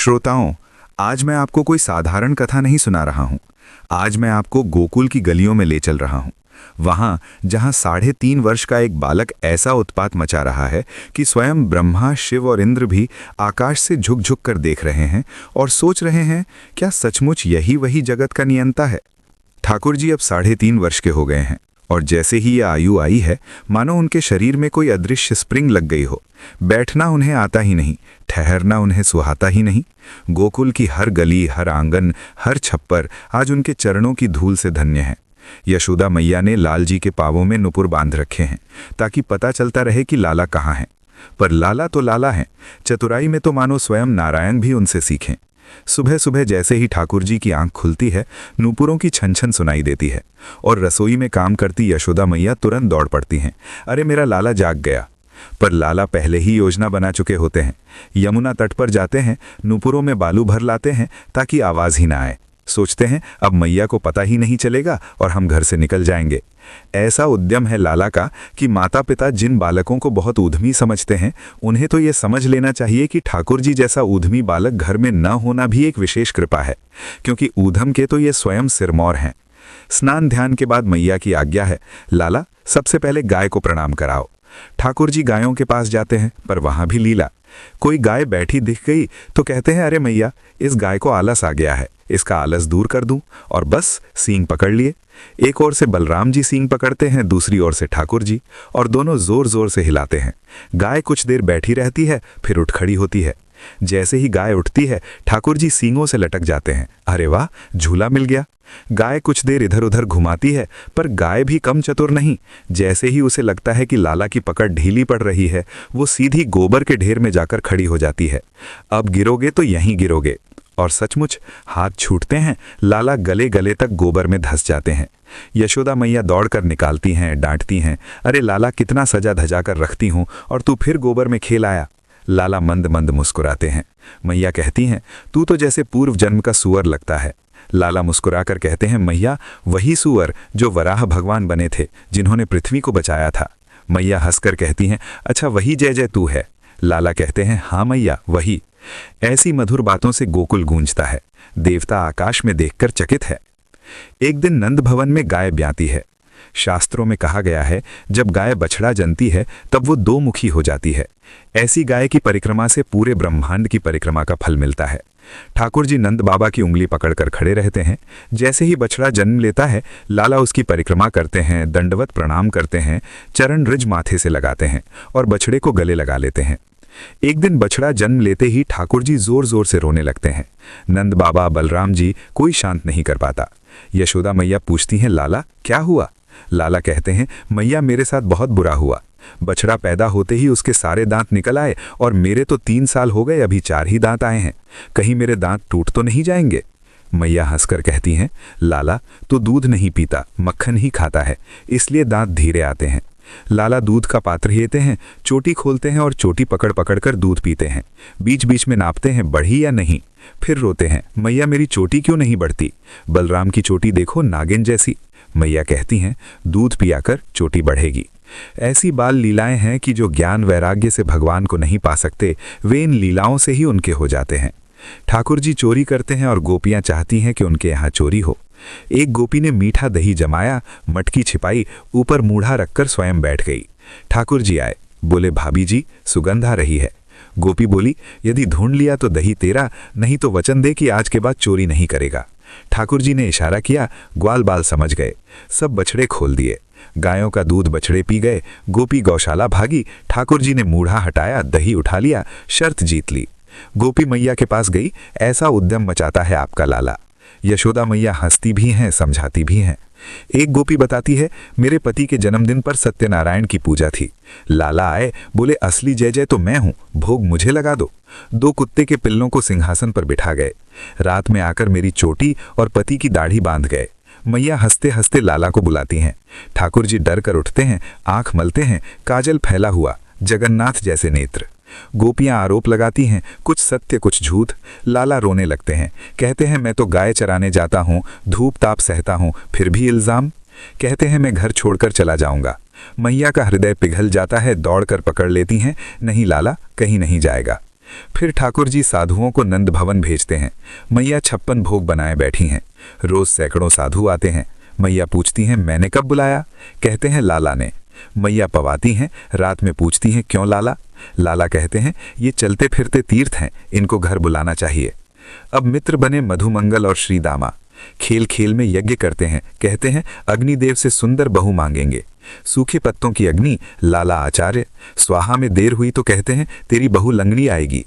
श्रोताओं, आज मैं आपको कोई साधारण कथा नहीं सुना रहा हूं। आज मैं आपको गोकुल की गलियों में ले चल रहा हूं। वहां जहां 3.5 वर्ष का एक बालक ऐसा उत्पात मचा रहा है कि स्वयं ब्रह्मा, शिव और इंद्र भी आकाश से झुक झुक कर देख रहे हैं और सोच रहे हैं, क्या सचमुच यही वही जगत का नियंता है। ठाकुर जी अब 3.5 वर्ष के हो गए हैं और जैसे ही ये आयु आई है, मानो उनके शरीर में कोई अदृश्य स्प्रिंग लग गई हो। बैठना उन्हें आता ही नहीं, ठहरना उन्हें सुहाता ही नहीं। गोकुल की हर गली, हर आंगन, हर छप्पर आज उनके चरणों की धूल से धन्य है। यशोदा मैया ने लाल जी के पांवों में नुपुर बांध रखे हैं ताकि पता चलता रहे कि लाला कहाँ है। पर लाला तो लाला हैं, चतुराई में तो मानो स्वयं नारायण भी उनसे सीखें। सुबह सुबह जैसे ही ठाकुर जी की आंख खुलती है, नूपुरों की छन छन सुनाई देती है और रसोई में काम करती यशोदा मैया तुरंत दौड़ पड़ती हैं। अरे मेरा लाला जाग गया। पर लाला पहले ही योजना बना चुके होते हैं। यमुना तट पर जाते हैं, नूपुरों में बालू भर लाते हैं ताकि आवाज ही ना आए। सोचते हैं अब मैया को पता ही नहीं चलेगा और हम घर से निकल जाएंगे। ऐसा उद्यम है लाला का कि माता पिता जिन बालकों को बहुत ऊधमी समझते हैं, उन्हें तो ये समझ लेना चाहिए कि ठाकुर जी जैसा ऊधमी बालक घर में न होना भी एक विशेष कृपा है, क्योंकि ऊधम के तो ये स्वयं सिरमौर हैं। स्नान ध्यान के बाद मैया की आज्ञा है, लाला सबसे पहले गाय को प्रणाम कराओ। ठाकुर जी गायों के पास जाते हैं, पर वहां भी लीला। कोई गाय बैठी दिख गई तो कहते हैं, अरे मैया इस गाय को आलस आ गया है, इसका आलस दूर कर दूं, और बस सींग पकड़ लिए। एक ओर से बलराम जी सींग पकड़ते हैं, दूसरी ओर से ठाकुर जी, और दोनों जोर जोर से हिलाते हैं। गाय कुछ देर बैठी रहती है, फिर उठ खड़ी होती है। जैसे ही गाय उठती है, ठाकुर जी सींगों से लटक जाते हैं। अरे वाह, झूला मिल गया। गाय कुछ देर इधर उधर घुमाती है, पर गाय भी कम चतुर नहीं। जैसे ही उसे लगता है कि लाला की पकड़ ढीली पड़ रही है, वो सीधी गोबर के ढेर में जाकर खड़ी हो जाती है। अब गिरोगे तो यहीं गिरोगे। और सचमुच हाथ छूटते हैं, लाला गले गले तक गोबर में धंस जाते हैं। यशोदा मैया दौड़कर निकालती हैं, डांटती हैं, अरे लाला कितना सजा धजा कर रखती हूं और तू फिर गोबर में खेल आया। लाला मंद मंद मुस्कुराते हैं। मैया कहती हैं, तू तो जैसे पूर्व जन्म का सुअर लगता है। लाला मुस्कुराकर कहते हैं, मैया वही सुअर जो वराह भगवान बने थे, जिन्होंने पृथ्वी को बचाया था। मैया हंसकर कहती हैं, अच्छा वही जय जय तू है। लाला कहते हैं, हाँ मैया वही। ऐसी मधुर बातों से गोकुल गूंजता है। देवता आकाश में देखकर चकित है। एक दिन नंद भवन में गाय ब्याती है। शास्त्रों में कहा गया है, जब गाय बछड़ा जनती है तब वो 2 मुखी हो जाती है। ऐसी गाय की परिक्रमा से पूरे ब्रह्मांड की परिक्रमा का फल मिलता है। ठाकुर जी नंद बाबा की उंगली पकड़कर खड़े रहते हैं। जैसे ही बछड़ा जन्म लेता है, लाला उसकी परिक्रमा करते हैं, दंडवत प्रणाम करते हैं, चरण रिज माथे से लगाते हैं और बछड़े को गले लगा लेते हैं। एक दिन बछड़ा जन्म लेते ही ठाकुर जी जोर जोर से रोने लगते हैं। नंद बाबा, बलराम जी कोई शांत नहीं कर पाता। यशोदा मैया पूछती हैं, लाला क्या हुआ? लाला कहते हैं, मैया मेरे साथ बहुत बुरा हुआ। बछड़ा पैदा होते ही उसके सारे दांत निकल आए और मेरे तो 3 साल हो गए, अभी 4 ही दांत आए हैं। कहीं मेरे दांत टूट तो नहीं जाएंगे? मैया हंसकर कहती हैं, लाला तू दूध नहीं पीता, मक्खन ही खाता है, इसलिए दांत धीरे आते हैं। लाला दूध का पात्र लेते हैं, चोटी खोलते हैं और चोटी पकड़ पकड़ कर दूध पीते हैं। बीच बीच में नापते हैं बढ़ी या नहीं, फिर रोते हैं, मैया मेरी चोटी क्यों नहीं बढ़ती? बलराम की चोटी देखो नागिन जैसी। मैया कहती हैं, दूध पियाकर चोटी बढ़ेगी। ऐसी बाल लीलाएं हैं कि जो ज्ञान वैराग्य से भगवान को नहीं पा सकते, वे इन लीलाओं से ही उनके हो जाते हैं। ठाकुर जी चोरी करते हैं और गोपियां चाहती हैं कि उनके यहाँ चोरी हो। एक गोपी ने मीठा दही जमाया, मटकी छिपाई, ऊपर मूढ़ा रखकर स्वयं बैठ गई। ठाकुर जी आए, बोले भाभी जी सुगंध आ रही है। गोपी बोली, यदि ढूंढ लिया तो दही तेरा, नहीं तो वचन दे कि आज के बाद चोरी नहीं करेगा। ठाकुर जी ने इशारा किया, ग्वाल बाल समझ गए। सब बछड़े खोल दिए, गायों का दूध बछड़े पी गए। गोपी गौशाला भागी, ठाकुर जी ने मूढ़ा हटाया, दही उठा लिया, शर्त जीत ली। गोपी मैया के पास गई, ऐसा उद्यम मचाता है आपका लाला। यशोदा मैया हंसती भी हैं, समझाती भी हैं। एक गोपी बताती है, मेरे पति के जन्मदिन पर सत्यनारायण की पूजा थी। लाला आए, बोले असली जय जय तो मैं हूं, भोग मुझे लगा दो। 2 कुत्ते के पिल्लों को सिंहासन पर बिठा गए। रात में आकर मेरी चोटी और पति की दाढ़ी बांध गए। मैया हंसते हंसते लाला को बुलाती हैं। ठाकुर जी डर कर उठते हैं, आंख मलते हैं, काजल फैला हुआ, जगन्नाथ जैसे नेत्र। गोपियां आरोप लगाती हैं, कुछ सत्य कुछ झूठ। लाला रोने लगते हैं, कहते हैं मैं तो गाय चराने जाता हूँ, धूप ताप सहता हूँ, फिर भी इल्जाम। कहते हैं मैं घर छोड़कर चला जाऊंगा। मैया का हृदय पिघल जाता है, दौड़कर पकड़ लेती हैं, नहीं लाला कहीं नहीं जाएगा। फिर ठाकुर जी साधुओं को नंद भवन भेजते हैं। मैया 56 भोग बनाए बैठी हैं। रोज सैकड़ों साधु आते हैं। मैया पूछती हैं, मैंने कब बुलाया? कहते हैं, लाला ने। मैया पवाती हैं। रात में पूछती हैं, क्यों लाला? लाला कहते हैं, ये चलते फिरते तीर्थ हैं, इनको घर बुलाना चाहिए। अब मित्र बने मधुमंगल और श्रीदामा। खेल खेल में यज्ञ करते हैं। कहते हैं, अग्निदेव से सुंदर बहू मांगेंगे। सूखे पत्तों की अग्नि, लाला आचार्य। स्वाहा में देर हुई तो कहते हैं, तेरी बहू लंगड़ी आएगी।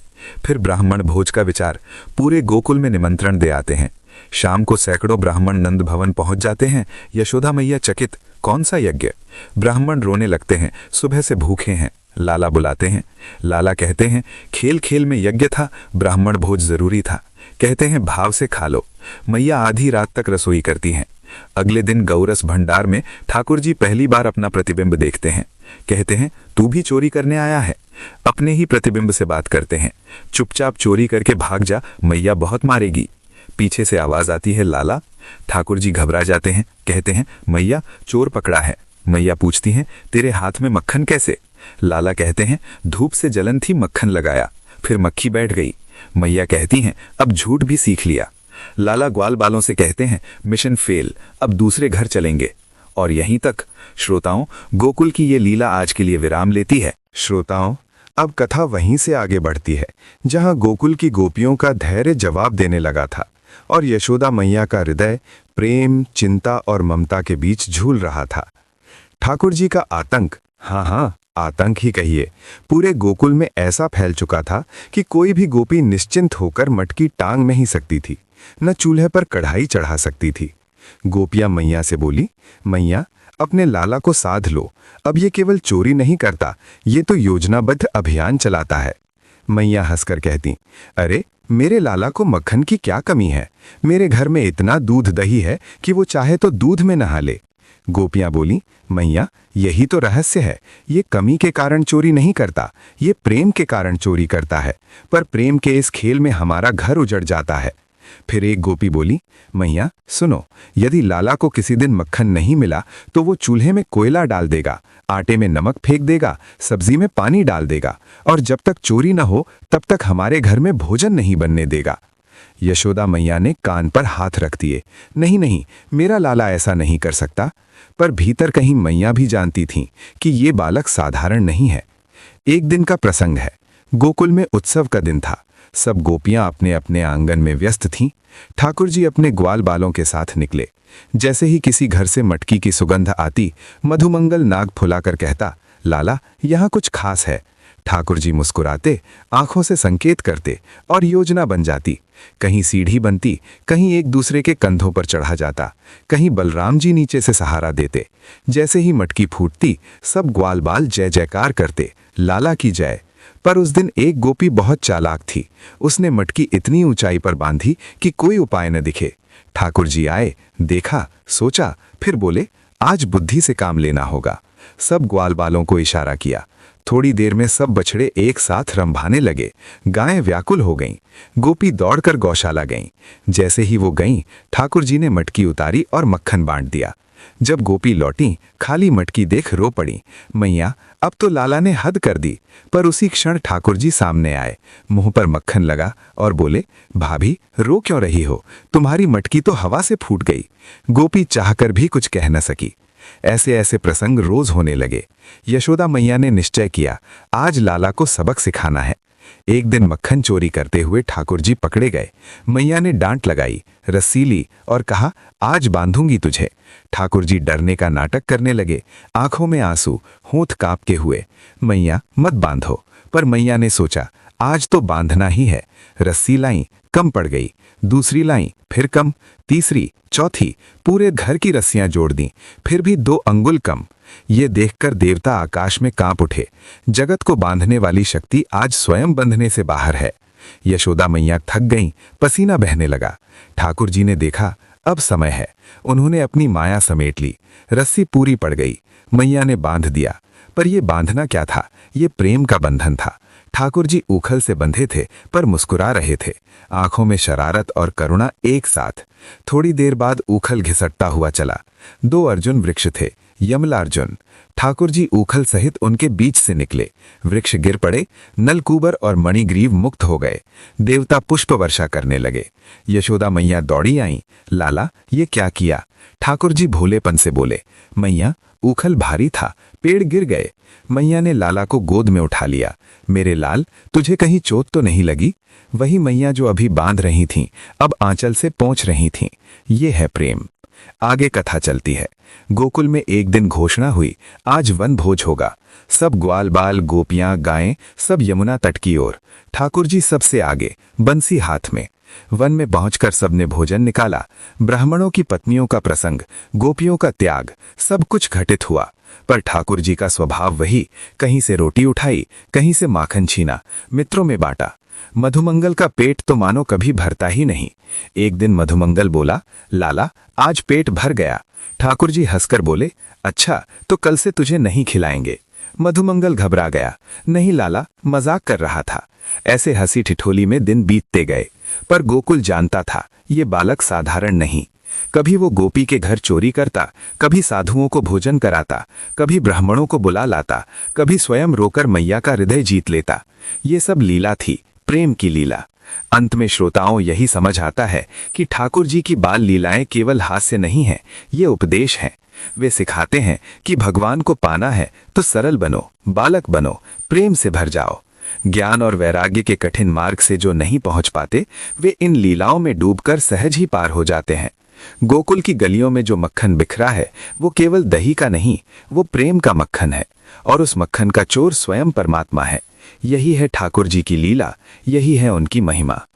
फिर ब्राह्मण भोज का विचार। पूरे गोकुल में निमंत्रण दे आते हैं। शाम को सैकड़ों ब्राह्मण नंद भवन पहुंच जाते हैं। यशोदा मैया चकित, कौन सा यज्ञ? ब्राह्मण रोने लगते हैं, सुबह से भूखे हैं। लाला बुलाते हैं। लाला कहते हैं, खेल खेल में यज्ञ था, ब्राह्मण भोज जरूरी था। कहते हैं, भाव से खा लो। मैया आधी रात तक रसोई करती हैं। अगले दिन गौरस भंडार में ठाकुर जी पहली बार अपना प्रतिबिंब देखते हैं। कहते हैं, तू भी चोरी करने आया है? अपने ही प्रतिबिंब से बात करते हैं। चुपचाप चोरी करके भाग जा, मैया बहुत मारेगी। पीछे से आवाज आती है, लाला। ठाकुर जी घबरा जाते हैं। कहते हैं, मैया चोर पकड़ा है। मैया पूछती हैं, तेरे हाथ में मक्खन कैसे? लाला कहते हैं, धूप से जलन थी, मक्खन लगाया, फिर मक्खी बैठ गई। मैया कहती हैं, अब झूठ भी सीख लिया। लाला ग्वाल बालों से कहते हैं, मिशन फेल, अब दूसरे घर चलेंगे। और यहीं तक श्रोताओं, गोकुल की ये लीला आज के लिए विराम लेती है। श्रोताओं, अब कथा वहीं से आगे बढ़ती है जहां गोकुल की गोपियों का धैर्य जवाब देने लगा था और यशोदा मैया का हृदय प्रेम, चिंता और ममता के बीच झूल रहा था। ठाकुर जी का आतंक, हाँ, आतंक ही कहिए, पूरे गोकुल में ऐसा फैल चुका था कि कोई भी गोपी निश्चिंत होकर मटकी टांग नहीं सकती थी, न चूल्हे पर कढ़ाई चढ़ा सकती थी। गोपियां मैया से बोली, मैया अपने लाला को साध लो, अब ये केवल चोरी नहीं करता, ये तो योजनाबद्ध अभियान चलाता है। मैया हंसकर कहती, अरे मेरे लाला को मक्खन की क्या कमी है? मेरे घर में इतना दूध दही है कि वो चाहे तो दूध में नहा ले। गोपियां बोली, मैया यही तो रहस्य है, ये कमी के कारण चोरी नहीं करता, ये प्रेम के कारण चोरी करता है, पर प्रेम के इस खेल में हमारा घर उजड़ जाता है। फिर एक गोपी बोली, मैया सुनो, यदि लाला को किसी दिन मक्खन नहीं मिला तो वो चूल्हे में कोयला डाल देगा, आटे में नमक फेंक देगा, सब्जी में पानी डाल देगा, और जब तक चोरी न हो तब तक हमारे घर में भोजन नहीं बनने देगा। यशोदा मैया ने कान पर हाथ रख दिए, नहीं, मेरा लाला ऐसा नहीं कर सकता। पर भीतर कहीं मैया भी जानती थीं कि ये बालक साधारण नहीं है। एक दिन का प्रसंग है। गोकुल में उत्सव का दिन था। सब गोपियां अपने अपने आंगन में व्यस्त थीं। ठाकुर जी अपने ग्वाल बालों के साथ निकले। जैसे ही किसी घर से मटकी की सुगंध आती, मधुमंगल नाक फुलाकर कहता, लाला यहाँ कुछ खास है। ठाकुर जी मुस्कुराते, आंखों से संकेत करते और योजना बन जाती। कहीं सीढ़ी बनती, कहीं एक दूसरे के कंधों पर चढ़ा जाता, कहीं बलराम जी नीचे से सहारा देते। जैसे ही मटकी फूटती, सब ग्वाल बाल जय जयकार करते, लाला की जय। पर उस दिन एक गोपी बहुत चालाक थी। उसने मटकी इतनी ऊंचाई पर बांधी कि कोई उपाय न दिखे। ठाकुर जी आए, देखा, सोचा, फिर बोले, आज बुद्धि से काम लेना होगा। सब ग्वाल बालों को इशारा किया। थोड़ी देर में सब बछड़े एक साथ रंभाने लगे। गायें व्याकुल हो गईं। गोपी दौड़कर गौशाला गईं। जैसे ही वो गईं, ठाकुर जी ने मटकी उतारी और मक्खन बांट दिया। जब गोपी लौटी, खाली मटकी देख रो पड़ी, मैया अब तो लाला ने हद कर दी। पर उसी क्षण ठाकुर जी सामने आए, मुंह पर मक्खन लगा और बोले, भाभी रो क्यों रही हो? तुम्हारी मटकी तो हवा से फूट गई। गोपी चाहकर भी कुछ कह न सकी। ऐसे ऐसे प्रसंग रोज होने लगे। यशोदा मैया ने निश्चय किया, आज लाला को सबक सिखाना है। एक दिन मक्खन चोरी करते हुए ठाकुर जी पकड़े गए। मैया ने डांट लगाई, रस्सी ली और कहा, आज बांधूंगी तुझे। ठाकुर जी डरने का नाटक करने लगे, आंखों में आंसू, होंठ कांपते हुए। मैया मत बांधो। पर मैया ने सोचा, आज तो बांधना ही है। रस्सी लाई, कम पड़ गई। दूसरी लाई, फिर कम। तीसरी, चौथी, पूरे घर की रस्सियां जोड़ दी, फिर भी 2 अंगुल कम। ये देखकर देवता आकाश में कांप उठे। जगत को बांधने वाली शक्ति आज स्वयं बंधने से बाहर है। यशोदा मैया थक गईं, पसीना बहने लगा। ठाकुर जी ने देखा, अब समय है। उन्होंने अपनी माया समेट ली। रस्सी पूरी पड़ गई। मैया ने बांध दिया। पर यह बांधना क्या था? ये प्रेम का बंधन था। ठाकुर जी उखल से बंधे थे, पर मुस्कुरा रहे थे, आंखों में शरारत और करुणा एक साथ। थोड़ी देर बाद उखल घिसटता हुआ चला। 2 अर्जुन वृक्ष थे, यमलार्जुन। ठाकुर जी ऊखल सहित उनके बीच से निकले। वृक्ष गिर पड़े, नलकूबर और मणिग्रीव मुक्त हो गए। देवता पुष्प वर्षा करने लगे। यशोदा मैया दौड़ी आईं। लाला, ये क्या किया? ठाकुर जी भोलेपन से बोले, मैया, ऊखल भारी था, पेड़ गिर गए। मैया ने लाला को गोद में उठा लिया। मेरे लाल, तुझे कहीं चोट तो नहीं लगी? वही मैया जो अभी बांध रही थीं, अब आंचल से पोंछ रही थीं। ये है प्रेम। आगे कथा चलती है। गोकुल में एक दिन घोषणा हुई, आज वन भोज होगा। सब ग्वाल बाल, गोपियां, गायें, सब यमुना तट की ओर। ठाकुर जी सबसे आगे, बंसी हाथ में। वन में पहुंचकर सबने भोजन निकाला। ब्राह्मणों की पत्नियों का प्रसंग, गोपियों का त्याग, सब कुछ घटित हुआ। पर ठाकुर जी का स्वभाव वही, कहीं से रोटी उठाई, कहीं से माखन छीना, मित्रों में बांटा। मधुमंगल का पेट तो मानो कभी भरता ही नहीं। एक दिन मधुमंगल बोला, लाला, आज पेट भर गया। ठाकुर जी हंसकर बोले, अच्छा, तो कल से तुझे नहीं खिलाएंगे। मधुमंगल घबरा गया, नहीं लाला, मजाक कर रहा था। ऐसे हंसी ठिठोली में दिन बीतते गए। पर गोकुल जानता था, ये बालक साधारण नहीं। कभी वो गोपी के घर चोरी करता, कभी साधुओं को भोजन कराता, कभी ब्राह्मणों को बुला लाता, कभी स्वयं रोकर मैया का हृदय जीत लेता। ये सब लीला थी, प्रेम की लीला। अंत में श्रोताओं यही समझ आता है कि ठाकुर जी की बाल लीलाएं केवल हास्य नहीं है, ये उपदेश है। वे सिखाते हैं कि भगवान को पाना है तो सरल बनो, बालक बनो, प्रेम से भर जाओ। ज्ञान और वैराग्य के कठिन मार्ग से जो नहीं पहुंच पाते, वे इन लीलाओं में डूबकर सहज ही पार हो जाते हैं। गोकुल की गलियों में जो मक्खन बिखरा है, वो केवल दही का नहीं, वो प्रेम का मक्खन है। और उस मक्खन का चोर स्वयं परमात्मा है। यही है ठाकुर जी की लीला, यही है उनकी महिमा।